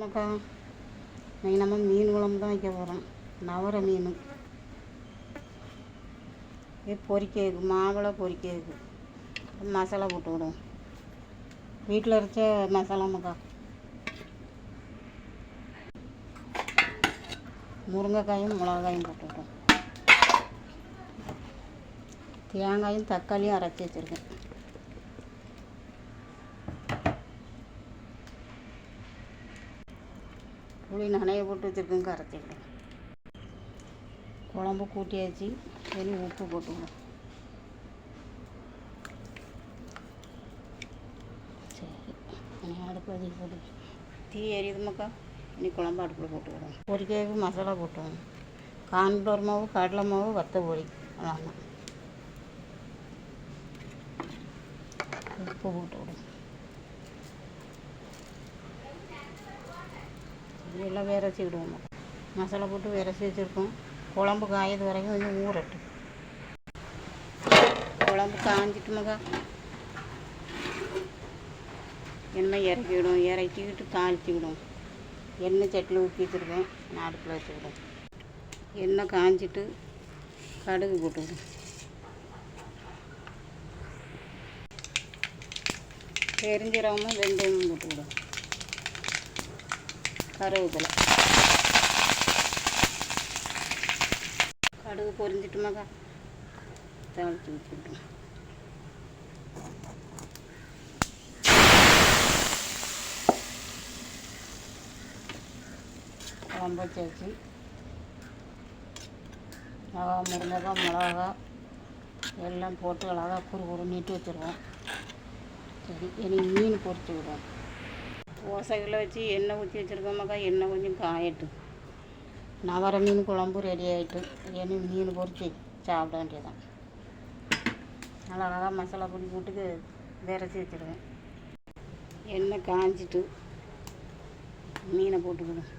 மக்கா இன்றைக்கி நம்ம மீன் குழம்பு தான் வைக்க போகிறோம். நவரை மீன் இது பொரிக்கிறதுக்கு மாவளை பொரிக்கிறதுக்கு மசாலா போட்டு விடுவோம். வீட்டில் அரைச்ச மசாலா மக்கா. முருங்கைக்காயும் மிளகாயும் போட்டு விடுவோம். தேங்காயும் தக்காளியும் அரைச்சி வச்சுருக்கேன். புளி நனைய போட்டு வச்சுருக்கேங்க, அரைச்சிக்கிடுவோம். குழம்பு கூட்டியாச்சு. சரி, உப்பு போட்டுக்கணும். சரி, அடுப்பு அதிகம் போட்டு தீ எரியுது மக்கா. இனி குழம்பு அடுப்பில் போட்டுக்கிறோம். பொரிக்கிறதுக்கு மசாலா போட்டுவோம். கான்ஃப்ளவர் மாவு, கடலை மாவு, வத்த பொடி, அவ்வளோதான். உப்பு போட்டு விடுவோம். இதெல்லாம் விரச்சி விடுவோம். மசாலா போட்டு விரச்சி வச்சுருக்கோம். குழம்பு காயது வரைக்கும் கொஞ்சம் ஊறட்டு. குழம்பு காஞ்சிட்டு மக்கா எண்ணெய் இறக்கிவிடும். இறக்கிக்கிட்டு தாளிச்சிக்கிடும். எண்ணெய் சட்டியில் ஊற்றி வச்சுருக்கேன். நான் அடுப்பில் வச்சுக்கிடும். எண்ணெய் காஞ்சிட்டு கடுகு போட்டுவிடும். பெருஞ்சீரகமும் வெந்தயமும் போட்டுவிடும். கருவேப்பிலை, கடுகு பொரிஞ்சிட்டுமாக்கா தாளித்து ஊற்றிவிட்டோம். குழம்பு வச்சாச்சு. முருங்கைக்காய், மிளகா எல்லாம் போட்டு அழகாக குறு நீட்டு வச்சுருவோம். சரி, இனி மீன் பொரிச்சு விடுவோம். ஓசையில் வச்சு எண்ணெய் ஊற்றி வச்சுருக்கோமாக்கா. எண்ணெய் கொஞ்சம் காயட்டும். நவரை மீன் குழம்பு ரெடி ஆகிட்டு. இனி மீன் பொரிச்சு சாப்பிட வேண்டியதான். நல்லா அழகாக மசாலா பொடி போட்டு விரச்சி வச்சுருவேன். எண்ணெய் காஞ்சிட்டு மீனை போட்டுக்கணும்.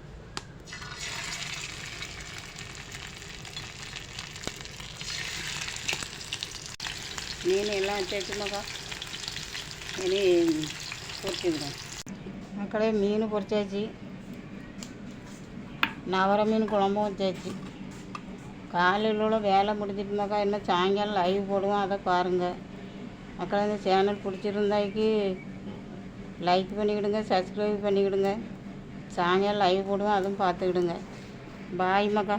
மீன் எல்லாம் வச்சு வச்சுமாக்கா. இனி பொரிச்சுக்கிடும். மக்களே, மீன் பொரிச்சாச்சு. நவரை மீன் குழம்பும் வச்சாச்சு. காலையில் உள்ள வேலை முடிஞ்சிட்டுமாக்கா. இன்னும் சாயங்காலம் லைவ் போடுவோம், அதை பாருங்கள் மக்களே. இந்த சேனல் பிடிச்சிருந்தாக்கி லைக் பண்ணிக்கிடுங்க, சப்ஸ்கிரைப் பண்ணிக்கிடுங்க. சாயங்காலம் லைவ் போடுவோம், அதுவும் பார்த்துக்கிடுங்க. பாய் மக்கா.